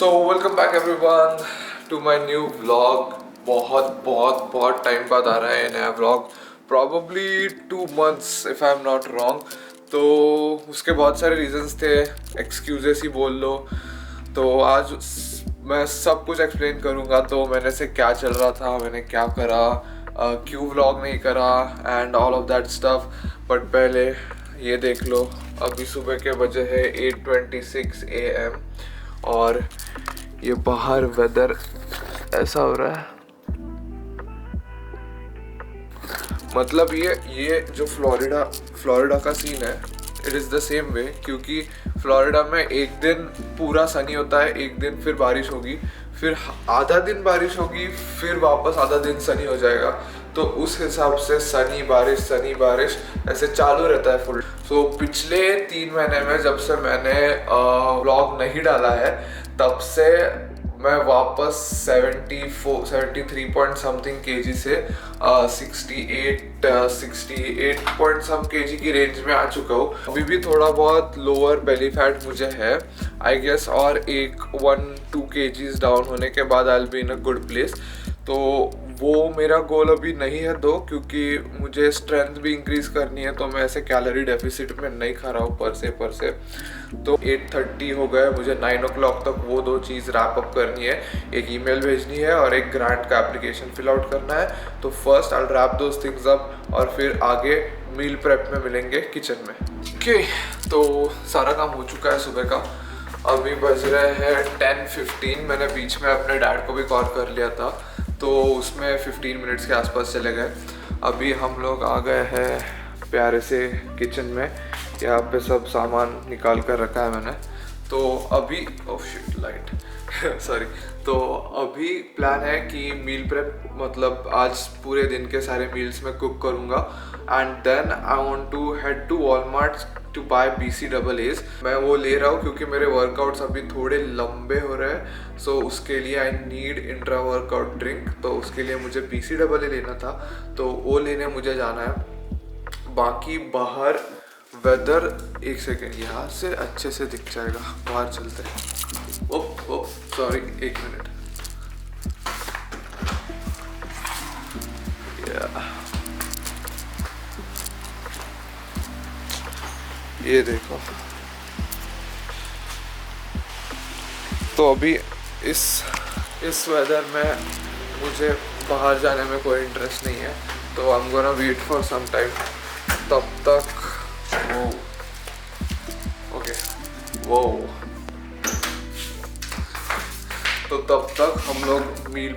So welcome back everyone to my new vlog. बहुत बहुत बहुत टाइम बाद आ रहा है नया vlog, probably 2 months if I am not wrong. तो उसके बहुत सारे रीजंस थे, एक्सक्यूजेस ही बोल लो। तो आज मैं सब कुछ एक्सप्लेन करूँगा। तो मैंने से क्या चल रहा था, मैंने क्या करा, क्यों व्लॉग नहीं करा and all of that stuff. But पहले ये देख लो, अभी सुबह के बजे है 8:26 AM और ये बाहर वेदर ऐसा हो रहा है। मतलब ये जो फ्लोरिडा का सीन है, it is the same way. क्योंकि फ्लोरिडा में एक दिन पूरा सनी होता है, एक दिन फिर बारिश होगी, फिर आधा दिन बारिश होगी, फिर वापस आधा दिन सनी हो जाएगा। तो उस हिसाब से सनी बारिश ऐसे चालू रहता है फुल। सो पिछले 3 महीने में जब से मैंने व्लॉग नहीं डाला है, तब से मैं वापस 73 पॉइंट समथिंग केजी से 68 पॉइंट सम केजी की रेंज में आ चुका हूँ। अभी भी थोड़ा बहुत लोअर बेली फैट मुझे है आई गेस, और 1-2 केजीज डाउन होने के बाद I will be in a good place. तो वो मेरा गोल अभी नहीं है दो, क्योंकि मुझे स्ट्रेंथ भी इंक्रीज करनी है। तो मैं ऐसे कैलोरी डेफिसिट में नहीं खा रहा हूँ पर से। तो 8:30 हो गए, मुझे 9 o'clock तक वो 2 चीज़ रैप अप करनी है। एक ईमेल भेजनी है और एक ग्रांट का एप्लीकेशन फिल आउट करना है। तो first I rap those things up और फिर आगे मील प्रेप में मिलेंगे किचन में। ओके, तो सारा काम हो चुका है सुबह का। अभी बज रहे हैं 10:15। मैंने बीच में अपने डैड को भी कॉल कर लिया था, तो उसमें 15 मिनट्स के आसपास चले गए। अभी हम लोग आ गए हैं प्यारे से किचन में। यहाँ पे सब सामान निकाल कर रखा है मैंने। तो अभी ओह शिट लाइट सॉरी। तो अभी प्लान है कि मील प्रेप, मतलब आज पूरे दिन के सारे मील्स में कुक करूँगा and then I want to head to Walmart to buy BCAAs। मैं वो ले रहा हूँ क्योंकि मेरे वर्कआउट्स अभी थोड़े लंबे हो रहे हैं। सो उसके लिए I need intra workout drink. तो उसके लिए मुझे BCAA लेना था, तो वो लेने मुझे जाना है। बाकी बाहर वेदर, एक सेकेंड, यहाँ से अच्छे से दिख जाएगा, बाहर चलते हैं। ओप सॉरी, 1 मिनट। ये देखो। तो अभी इस वेदर में मुझे बाहर जाने में कोई इंटरेस्ट नहीं है, तो I am gonna wait for some time. तब तक वो तो तब तक हम लोग मील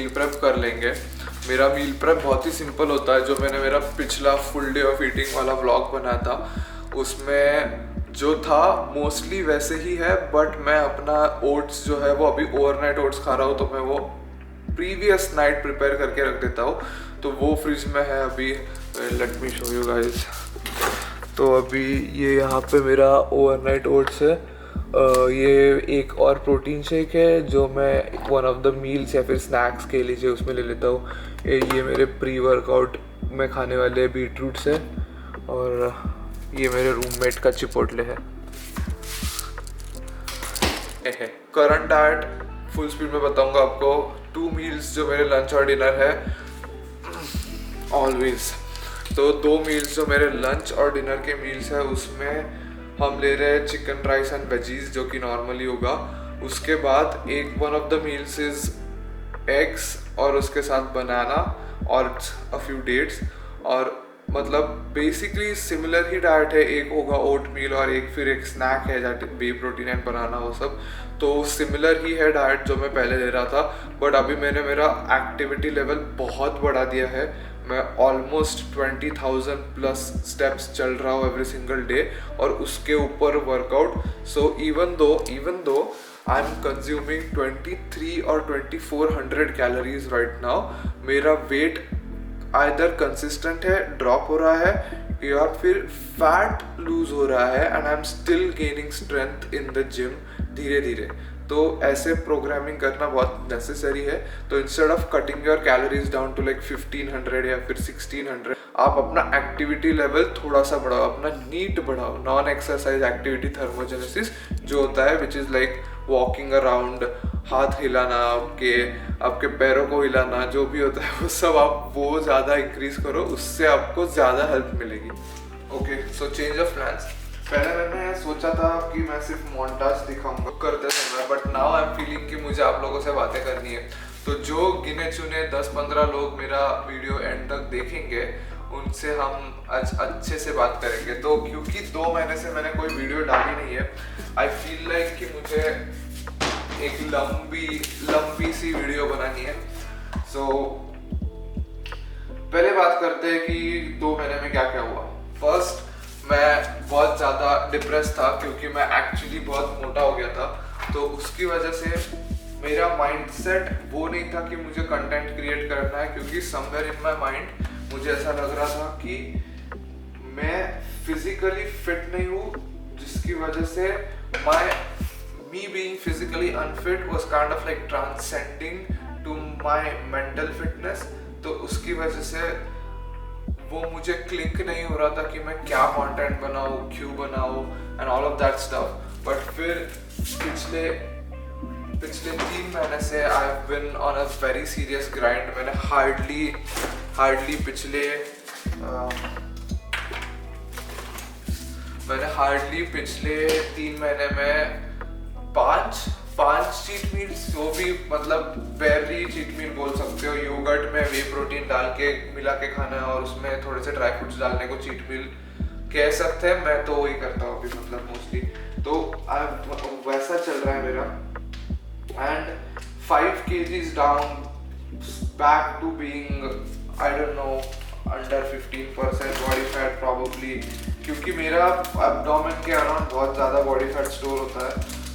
प्रेप कर लेंगे। मेरा मील प्रेप बहुत ही सिंपल होता है। जो मैंने मेरा पिछला फुल डे ऑफ ईटिंग वाला व्लॉग बनाया था, उसमें जो था मोस्टली वैसे ही है। बट मैं अपना ओट्स जो है वो अभी ओवरनाइट ओट्स खा रहा हूँ, तो मैं वो प्रीवियस नाइट प्रिपेयर करके रख देता हूँ। तो वो फ्रिज में है अभी। Let me show you guys. तो अभी ये यहाँ पे मेरा ओवरनाइट ओट्स है। ये एक और प्रोटीन शेक है जो मैं वन ऑफ द मील्स या फिर स्नैक्स के लीजिए उसमें ले लेता हूँ। ये मेरे प्री वर्कआउट में खाने वाले बीटरूट्स है, और ये मेरे रूममेट का चिपोटले है। करंट डाइट फुल स्पीड में बताऊंगा आपको। 2 मील्स जो मेरे लंच और डिनर है ऑलवेज। तो 2 मील्स जो मेरे लंच और डिनर के मील्स है, उसमें हम ले रहे हैं चिकन राइस एंड वेजीज, जो कि नॉर्मली होगा। उसके बाद एक one of the meals is eggs, और उसके साथ बनाना और अ फ्यू डेट्स। और मतलब बेसिकली सिमिलर ही डाइट है। एक होगा ओट मील और एक स्नैक है दैट बी प्रोटीन एंड बनाना, वो सब। तो सिमिलर ही है डाइट जो मैं पहले ले रहा था। बट अभी मैंने मेरा एक्टिविटी लेवल बहुत बढ़ा दिया है। मैं ऑलमोस्ट 20,000 प्लस स्टेप्स चल रहा हूँ एवरी सिंगल डे, और उसके ऊपर workout. So even though I am consuming 23 और 2400 कैलोरीज राइट नाउ, मेरा वेट आइदर कंसिस्टेंट है, ड्रॉप हो रहा है, या फिर फैट लूज हो रहा है, and I am still gaining strength in the gym धीरे धीरे। तो ऐसे प्रोग्रामिंग करना बहुत नेसेसरी है। तो instead of cutting your calories down to like 1500 या फिर 1600, आप अपना एक्टिविटी लेवल थोड़ा सा बढ़ाओ, अपना नीट बढ़ाओ, नॉन एक्सरसाइज एक्टिविटी थर्मोजेनेसिस जो होता है, which is like walking around, हाथ हिलाना, आपके पैरों को हिलाना, जो भी होता है वो सब आप वो ज़्यादा इंक्रीज करो, उससे आपको ज़्यादा हेल्प मिलेगी। Okay, so change of plans. पहले मैंने सोचा था कि मैं सिर्फ मोन्टाज दिखाऊंगा करते समय, but now I am feeling कि मुझे आप लोगों से बातें करनी है। तो जो गिने चुने 10-15 लोग मेरा वीडियो एंड तक देखेंगे उनसे हम आज अच्छे से बात करेंगे। तो क्योंकि 2 महीने से मैंने कोई वीडियो डाली नहीं है, आई फील लाइक कि मुझे एक लंबी सी वीडियो बनानी है। सो पहले बात करते हैं कि 2 महीने में क्या क्या हुआ। फर्स्ट, मैं बहुत ज़्यादा डिप्रेस था क्योंकि मैं एक्चुअली बहुत मोटा हो गया था। तो उसकी वजह से मेरा माइंडसेट वो नहीं था कि मुझे कंटेंट क्रिएट करना है, क्योंकि समवेयर इन माय माइंड मुझे ऐसा लग रहा था कि मैं फिजिकली फिट नहीं हूँ, जिसकी वजह से me being physically unfit was kind of like transcending to my mental fitness। तो उसकी वजह से वो मुझे क्लिक नहीं हो रहा था कि मैं क्या कंटेंट बनाऊँ, क्यों बनाऊँ and all of that stuff. But फिर पिछले 3 महीने से I have been on a very serious grind. मैंने हार्डली पिछले 3 महीने में 5 चीट मील्स, वो भी मतलब बैरली चीट मील बोल सकते हो। योगर्ट में वे प्रोटीन डाल के मिला के खाना है और उसमें थोड़े से ड्राई फ्रूट्स डालने को चीट मील कह सकते हैं। मैं तो वही करता हूँ अभी, मतलब मोस्टली। तो वैसा चल रहा है मेरा। And 5 kgs down, back to being I don't know under 15% body fat probably, क्योंकि मेरा एब्डोमेन के अराउंड बहुत ज़्यादा बॉडी फैट स्टोर होता है।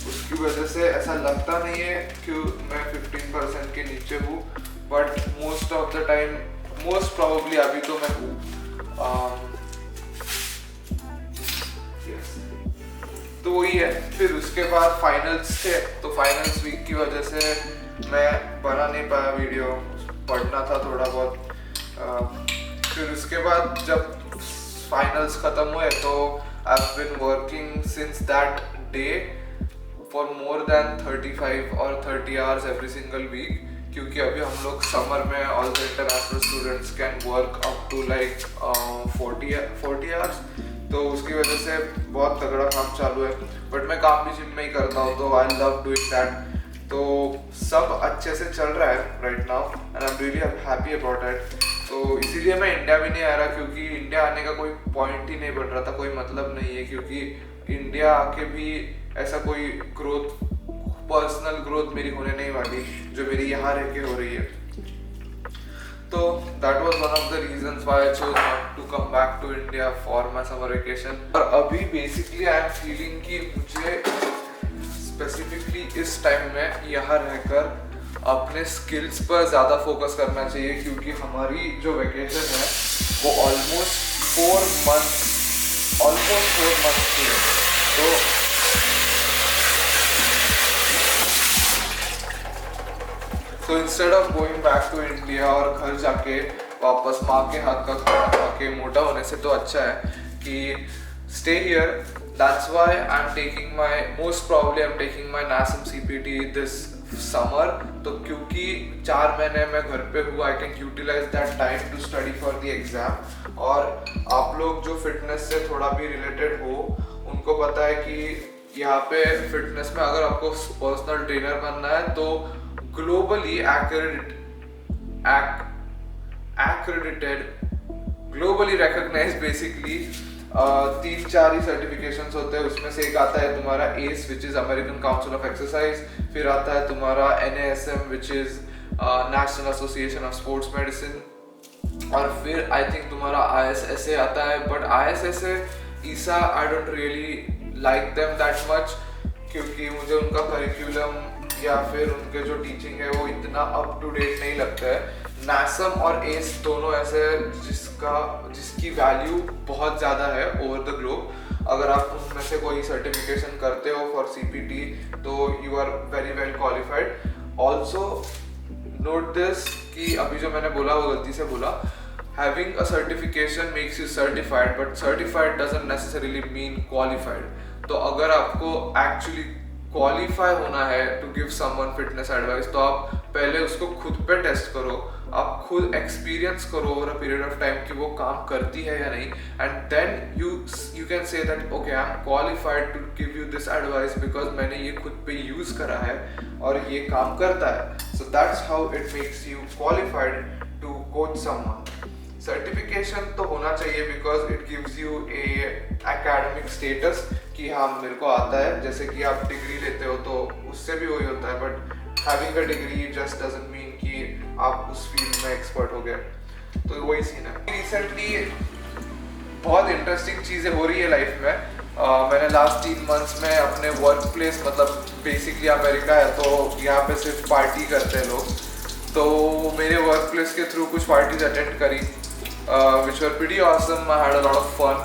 उसकी वजह से ऐसा लगता नहीं है कि मैं 15% के नीचे हूँ, but most of the time, most probably अभी तो मैं हूँ। तो वही है। फिर उसके बाद फाइनल्स थे, तो फाइनल्स वीक की वजह से मैं बना नहीं पाया वीडियो, पढ़ना था थोड़ा बहुत। फिर उसके बाद जब फाइनल्स ख़त्म हुए तो I have been working since that day for more than 35 or 30 hours every single week, क्योंकि अभी हम लोग समर में all the international students can work up to like 40 hours। तो उसकी वजह से बहुत तगड़ा काम चालू है। बट मैं काम भी जिम में ही करता हूँ, तो आई लव डूइंग दैट। तो सब अच्छे से चल रहा है right now and I am really happy about it. तो इसीलिए मैं इंडिया भी नहीं आ रहा, क्योंकि इंडिया आने का कोई पॉइंट ही नहीं बन रहा था, कोई मतलब नहीं है, क्योंकि इंडिया आके भी ऐसा कोई ग्रोथ, पर्सनल ग्रोथ मेरी होने नहीं वाली जो मेरी यहाँ रह के हो रही है। तो that was one of the reasons why I chose not to come back to India for my summer vacation. और अभी बेसिकली आई एम फीलिंग कि मुझे स्पेसिफिकली इस टाइम में यहाँ रहकर अपने स्किल्स पर ज़्यादा फोकस करना चाहिए, क्योंकि हमारी जो वेकेशन है वो ऑलमोस्ट 4 months की है। तो instead of going back to India और घर जाके वापस माँ के हाथ का खाना खा के मोटा होने से तो अच्छा है कि stay here. That's why I am taking my, most probably I am taking my NASM CPT this summer. तो क्योंकि 4 महीने मैं घर पे हुआ, I can utilise that time to study for the exam. और आप लोग जो फिटनेस से थोड़ा भी रिलेटेड हो उनको पता है कि यहाँ पे फिटनेस में अगर आपको पर्सनल ट्रेनर बनना है तो globally accredited, globally recognised basically 3-4 ही सर्टिफिकेशंस होते हैं। उसमें से एक आता है तुम्हारा ACE which is American Council of Exercise, फिर आता है तुम्हारा NASM which is National Association of Sports Medicine, और फिर आई थिंक तुम्हारा ISSA आता है। But ISSA, ISA I don't really like them that much, क्योंकि मुझे उनका करिकुलम या फिर उनके जो टीचिंग है वो इतना अप टू डेट नहीं लगता है। NASM और ACE दोनों ऐसे जिसकी वैल्यू बहुत ज़्यादा है ओवर द ग्लोब। अगर आप उनमें से कोई सर्टिफिकेशन करते हो फॉर CPT तो you are very well qualified. Also note this कि अभी जो मैंने बोला वो गलती से बोला, having a certification makes you certified but certified doesn't necessarily mean qualified। तो अगर आपको एक्चुअली क्वालिफाई होना है to give someone fitness advice तो आप पहले उसको खुद पे टेस्ट करो, आप खुद एक्सपीरियंस करो over a period of time कि वो काम करती है या नहीं, and then you can say that okay I am qualified to give you this advice because मैंने ये खुद पे यूज करा है और ये काम करता है। So that's how it makes you qualified to coach someone. Certification तो होना चाहिए because it gives you a academic status कि हाँ मेरे को आता है, जैसे कि आप डिग्री लेते हो तो उससे भी वही होता है, but having a degree just doesn't mean कि आप उस फील्ड में एक्सपर्ट हो गए। तो वही सीन है। रिसेंटली बहुत इंटरेस्टिंग चीज़ें हो रही है लाइफ में। मैंने लास्ट 3 मंथ्स में अपने वर्क प्लेस, मतलब बेसिकली अमेरिका है तो यहाँ पे सिर्फ पार्टी करते हैं लोग, तो मेरे वर्क प्लेस के थ्रू कुछ पार्टीज अटेंड करी which were pretty awesome। I had a lot of fun।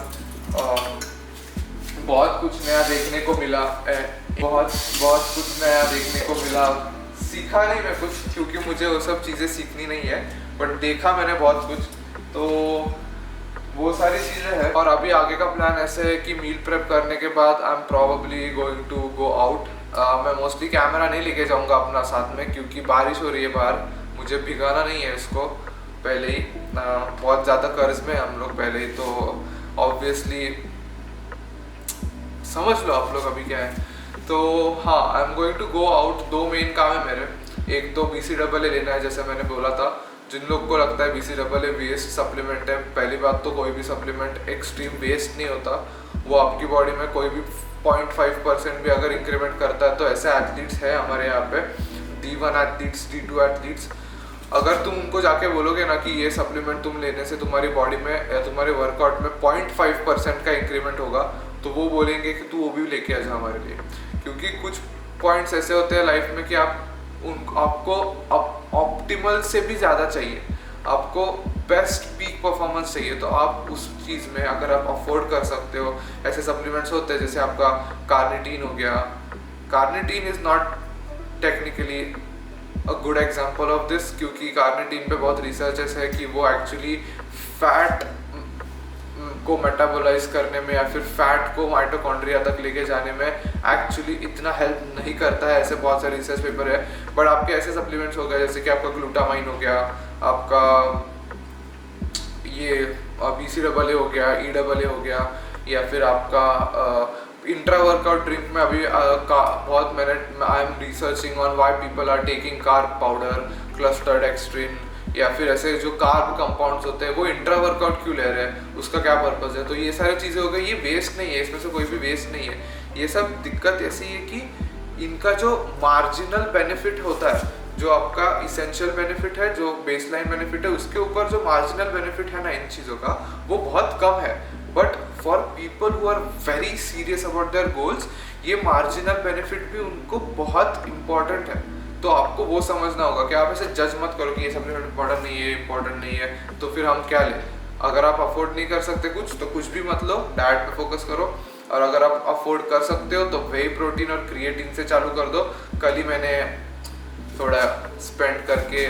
बहुत कुछ नया देखने को मिला, बहुत कुछ नया देखने को मिला। सीखा नहीं मैं कुछ क्योंकि मुझे वो सब चीज़ें सीखनी नहीं है, बट देखा मैंने बहुत कुछ, तो वो सारी चीज़ें हैं। और अभी आगे का प्लान ऐसे है कि मील प्रेप करने के बाद I am probably going to go out. मैं मोस्टली कैमरा नहीं लेके जाऊँगा अपना साथ में क्योंकि बारिश हो रही है बाहर, मुझे भिगाना नहीं है इसको पहले ही। बहुत ज़्यादा कर्ज में हम लोग पहले ही, तो ऑब्वियसली समझ लो आप लोग अभी क्या है। तो हाँ, I am going to go out. 2 main काम है मेरे। एक तो BCAA लेना है, जैसे मैंने बोला था। जिन लोग को लगता है BCAA वेस्ट सप्लीमेंट है, पहली बात तो कोई भी सप्लीमेंट एक्सट्रीम वेस्ट नहीं होता। वो आपकी बॉडी में कोई भी 0.5% भी अगर इंक्रीमेंट करता है, तो ऐसे एथलीट्स हैं हमारे यहाँ पे, D1 एथलीट्स, D2 एथलीट्स। अगर तुम उनको जाके बोलोगे ना कि ये सप्लीमेंट तुम लेने से तुम्हारी बॉडी में या तुम्हारे वर्कआउट में 0.5% का इंक्रीमेंट होगा, तो वो बोलेंगे कि तू वो भी लेके आ जा हमारे लिए। क्योंकि कुछ पॉइंट्स ऐसे होते हैं लाइफ में कि आपको ऑप्टिमल से भी ज़्यादा चाहिए, आपको बेस्ट पीक परफॉर्मेंस चाहिए। तो आप उस चीज़ में अगर आप अफोर्ड कर सकते हो, ऐसे सप्लीमेंट्स होते हैं जैसे आपका कार्निटीन हो गया। Carnitine is not technically a good example of this, क्योंकि कार्निटीन पे बहुत रिसर्चेस है कि वो एक्चुअली फैट को मेटाबोलाइज करने में या फिर फैट को माइटोकॉन्ड्रिया तक लेके जाने में एक्चुअली इतना हेल्प नहीं करता है। ऐसे बहुत सारे रिसर्च पेपर है। बट आपके ऐसे सप्लीमेंट्स हो गए जैसे कि आपका ग्लूटामाइन हो गया, आपका ये BCAA हो गया, EAA हो गया, या फिर आपका इंट्रा वर्कआउट ड्रिंक में अभी बहुत मैंने I am researching on why people are taking carb powder, clustered dextrin, या फिर ऐसे जो कार्ब कंपाउंड्स होते हैं वो इंट्रा वर्कआउट क्यों ले रहे हैं, उसका क्या पर्पस है। तो ये सारी चीज़ें हो गई। ये वेस्ट नहीं है, इसमें से कोई भी वेस्ट नहीं है। ये सब दिक्कत ऐसी है कि इनका जो मार्जिनल बेनिफिट होता है, जो आपका इसेंशियल बेनिफिट है, जो बेसलाइन बेनिफिट है, उसके ऊपर जो मार्जिनल बेनिफिट है ना इन चीज़ों का, वो बहुत कम है। But for people who are very serious about their goals, ये मार्जिनल बेनिफिट भी उनको बहुत इंपॉर्टेंट है। तो आपको वो समझना होगा कि आप ऐसे जज मत करो कि ये सप्लीमेंट इंपॉर्टेंट नहीं है, इंपॉर्टेंट नहीं है, तो फिर हम क्या लें। अगर आप अफोर्ड नहीं कर सकते कुछ, तो कुछ भी मत लो, डाइट पे फोकस करो। और अगर आप अफोर्ड कर सकते हो तो वे प्रोटीन और क्रिएटिन से चालू कर दो। कल ही मैंने थोड़ा स्पेंड करके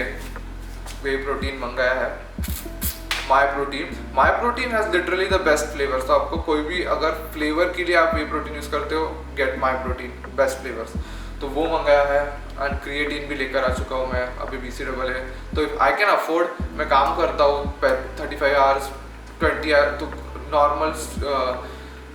वे प्रोटीन मंगाया है, माई protein has literally the best flavours. तो आपको कोई भी अगर फ्लेवर के लिए आप वे प्रोटीन यूज़ करते हो, get my protein, best flavours. तो वो मंगाया है। एंड क्रिएटिन भी लेकर आ चुका हूँ मैं अभी BCAA। तो आई कैन अफोर्ड, मैं काम करता हूँ 35 आवर्स 20 आवर्स, तो नॉर्मल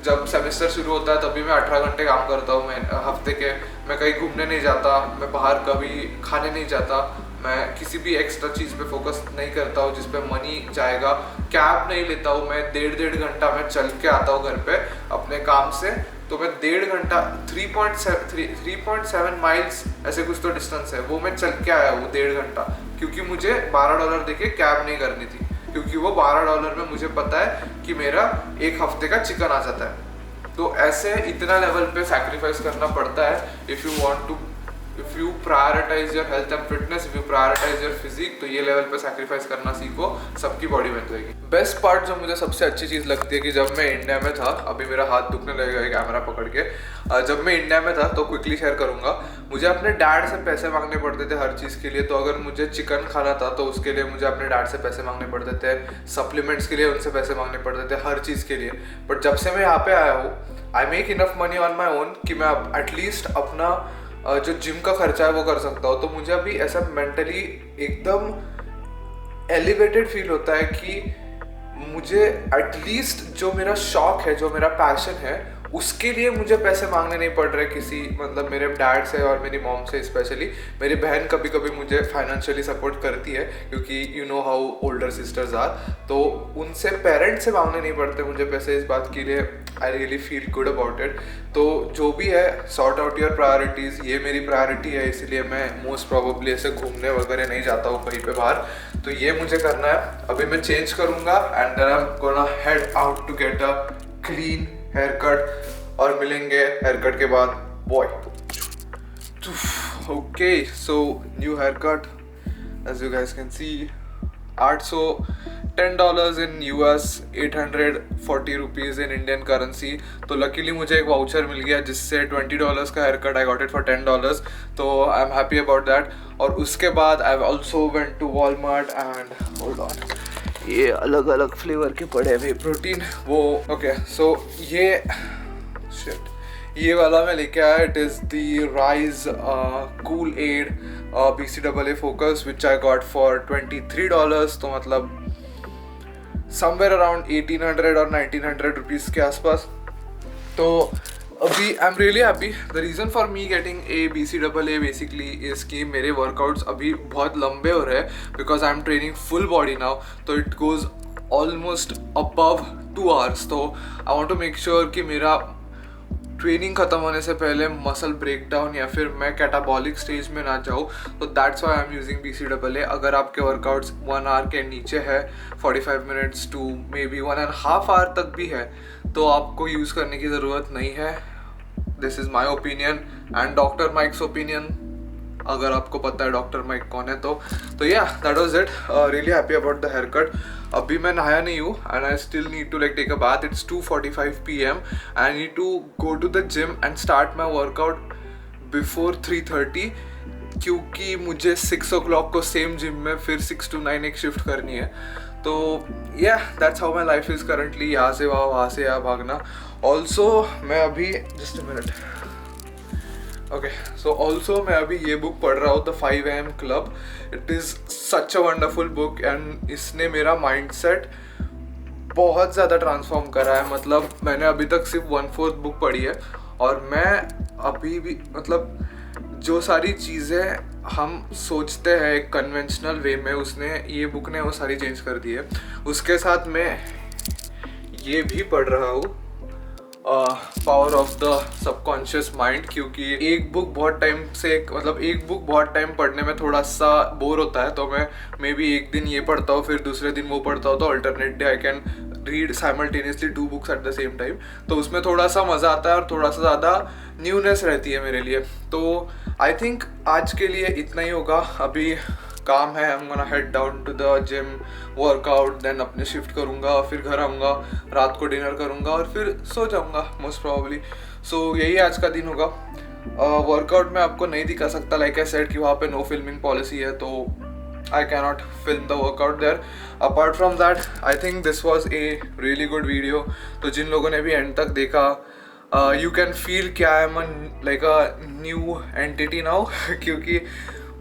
जब सेमेस्टर शुरू होता है तभी मैं 18 घंटे काम करता हूँ मैं हफ्ते के। मैं कहीं घूमने नहीं जाता, मैं बाहर कभी खाने नहीं जाता, मैं किसी भी एक्स्ट्रा चीज़ पे फोकस नहीं करता हूँ जिस पे मनी जाएगा। कैब नहीं लेता हूँ मैं, 1.5 घंटा मैं चल के आता हूँ घर पे अपने काम से। तो मैं 1.5 घंटा 3.7 माइल्स ऐसे कुछ तो डिस्टेंस है, वो मैं चल के आया हूँ 1.5 घंटा, क्योंकि मुझे $12 देके कैब नहीं करनी थी, क्योंकि वो $12 में मुझे पता है कि मेरा एक हफ्ते का चिकन आ जाता है। तो ऐसे इतना लेवल पे सैक्रिफाइस करना पड़ता है if you want to if you prioritise your health and fitness, if you prioritise your physique, तो ये लेवल पे सैक्रिफाइस करना सीखो, सबकी बॉडी बन जाएगी। बेस्ट पार्ट जो मुझे सबसे अच्छी चीज़ लगती है कि जब मैं इंडिया में था, अभी मेरा हाथ दुखने लगेगा ये कैमरा पकड़ के, जब मैं इंडिया में था तो क्विकली शेयर करूँगा, मुझे अपने डैड से पैसे मांगने पड़ते थे हर चीज़ के लिए। तो अगर मुझे चिकन खाना था तो उसके लिए मुझे अपने डैड से पैसे मांगने पड़ते थे, सप्लीमेंट्स के लिए उनसे पैसे मांगने पड़ते थे, हर चीज़ के लिए। बट जब से मैं यहाँ पे आया हूँ, I make enough money on my own कि मैं अब एटलीस्ट अपना जो जिम का खर्चा है वो कर सकता हूँ। तो मुझे अभी ऐसा मेंटली एकदम एलिवेटेड फील होता है कि मुझे एटलीस्ट जो मेरा शौक है, जो मेरा पैशन है, उसके लिए मुझे पैसे मांगने नहीं पड़ रहे किसी, मतलब मेरे डैड से और मेरी मॉम से स्पेशली। मेरी बहन कभी कभी मुझे फाइनेंशियली सपोर्ट करती है क्योंकि you know how older sisters are, तो उनसे पेरेंट्स से मांगने नहीं पड़ते मुझे पैसे। इस बात के लिए I really feel good about it. तो जो भी है, सॉर्ट आउट योर प्रायोरिटीज़, ये मेरी प्रायोरिटी है, इसलिए मैं मोस्ट प्रोबेबली ऐसे घूमने वगैरह नहीं जाता हूँ कहीं पे बाहर। तो ये मुझे करना है, अभी मैं चेंज करूँगा and then I am gonna head out to get a clean haircut, और मिलेंगे हेयर कट के बाद bye. Okay, so new haircut as you guys can see, $810 in US, 840 rupees in Indian currency. तो luckily मुझे एक voucher मिल गया जिससे $20 का haircut, I got it for $10, तो I am happy about that. और उसके बाद I also went to Walmart and hold on, ये अलग अलग फ्लेवर के पड़े हुए प्रोटीन वो। ओके, सो ये शिट, ये वाला मैं लेके आया, it is the Ryse Kool Aid BCAA focus which I got for $23, तो मतलब समवेयर अराउंड 1800 और 1900 रुपीज़ के आसपास। तो अभी I am really happy. The reason for me getting a BCAA basically is कि मेरे वर्कआउट्स अभी बहुत लंबे हो रहे हैं because I am training full body now, तो it goes almost above 2 hours। तो I want to make sure कि मेरा ट्रेनिंग ख़त्म होने से पहले मसल ब्रेकडाउन या फिर मैं कैटाबॉलिक स्टेज में ना जाऊँ, तो that's why I am using BCAA। अगर आपके वर्कआउट्स 1 hour के नीचे है, 45 minutes to maybe 1.5 hour तक भी है, तो आपको यूज़ करने की ज़रूरत नहीं है। This is my opinion and doctor mics opinion, अगर आपको पता है डॉक्टर माइक कौन है तो या that was it. Really happy about the haircut. अभी मैं नहाया नहीं हूँ and I still need to like take a bath. It's 2:45 PM। I need to go to the gym and start my workout before 3:30 क्योंकि मुझे 6 o'clock को same gym में फिर 6 to 9 एक शिफ्ट करनी है। तो या that's how my life is currently, यहाँ से वहाँ से यहाँ भागना। ऑल्सो मैं अभी just a minute, okay, so also मैं अभी ये बुक पढ़ रहा हूँ, the 5 AM club. It is such a wonderful book and इसने मेरा माइंडसेट बहुत ज़्यादा ट्रांसफॉर्म करा है। मतलब मैंने अभी तक सिर्फ 1/4 बुक पढ़ी है और मैं अभी भी मतलब जो सारी चीज़ें हम सोचते हैं एक कन्वेंशनल वे में, उसने ये बुक ने वो सारी चेंज कर दी है। उसके साथ मैं ये भी पढ़ रहा हूँ, power of the subconscious mind, क्योंकि एक बुक बहुत टाइम से मतलब एक बुक बहुत टाइम पढ़ने में थोड़ा सा बोर होता है। तो मैं मे बी एक दिन ये पढ़ता हूँ फिर दूसरे दिन वो पढ़ता हूँ, तो alternate day I can read simultaneously 2 books at the same time. तो उसमें थोड़ा सा मज़ा आता है और थोड़ा सा ज़्यादा न्यूनेस रहती है मेरे लिए। तो आई थिंक आज के लिए इतना ही होगा। अभी काम है, I am gonna head down to the gym, workout, then अपने शिफ्ट करूँगा, फिर घर आऊँगा, रात को डिनर करूँगा और फिर सो जाऊँगा मोस्ट प्रोबेबली। सो यही आज का दिन होगा। वर्कआउट में आपको नहीं दिखा सकता, लाइक आई सेड कि वहाँ पे नो फिल्मिंग पॉलिसी है, तो I cannot film the workout there. Apart from that, I think this was a really good video. तो जिन लोगों ने भी एंड तक देखा, you can feel कि I am like a new entity now क्योंकि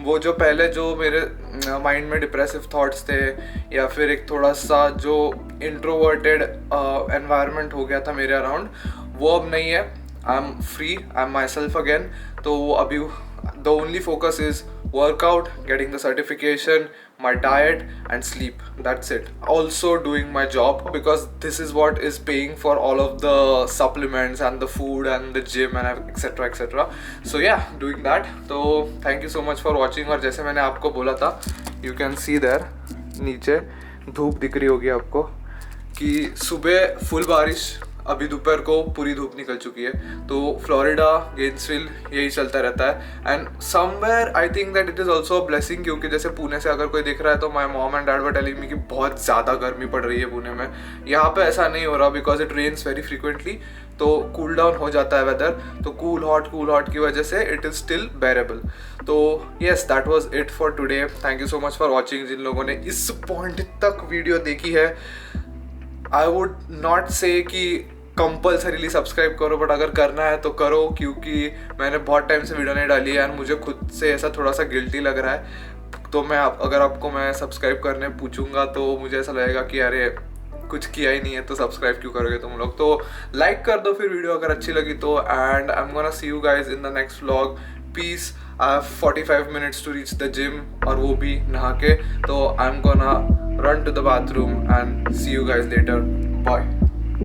वो जो पहले जो मेरे माइंड में डिप्रेसिव थॉट्स थे या फिर एक थोड़ा सा जो इंट्रोवर्टेड एनवायरनमेंट हो गया था मेरे अराउंड, वो अब नहीं है। I M free, I am my self again. तो अभी the only focus is workout, getting the certification, my diet and sleep. That's it. Also doing my job because this is what is paying for all of the supplements and the food and the gym and etc etc. So yeah, doing that. So thank you so much for watching. और जैसे मैंने आपको बोला था, you can see there नीचे धूप दिख रही होगी आपको कि सुबह फुल बारिश अभी दोपहर को पूरी धूप निकल चुकी है। तो फ्लोरिडा, गेन्सविल यही चलता रहता है। And somewhere I think that it is also a blessing, क्योंकि जैसे पुणे से अगर कोई देख रहा है तो my mom and dad were telling me कि बहुत ज़्यादा गर्मी पड़ रही है पुणे में। यहाँ पे ऐसा नहीं हो रहा because it rains very frequently, तो कूल डाउन हो जाता है वेदर। तो कूल हॉट की वजह से इट इज़ स्टिल बेरेबल। तो yes, that was it for today. Thank you so much for watching. जिन लोगों ने इस पॉइंट तक वीडियो देखी है, आई वुड नॉट से कि कंपल्सरीली सब्सक्राइब करो, बट अगर करना है तो करो, क्योंकि मैंने बहुत टाइम से वीडियो नहीं डाली है एंड मुझे खुद से ऐसा थोड़ा सा गिल्टी लग रहा है। तो अगर आपको मैं सब्सक्राइब करने पूछूंगा तो मुझे ऐसा लगेगा कि अरे कुछ किया ही नहीं है तो सब्सक्राइब क्यों करोगे तुम लोग। तो लाइक कर दो फिर वीडियो अगर अच्छी लगी तो। And I am gonna see you guys in the next vlog. Peace. I have 45 minutes to reach the gym, और वो भी नहा के। तो I am gonna run to the bathroom and see you guys later. Bye.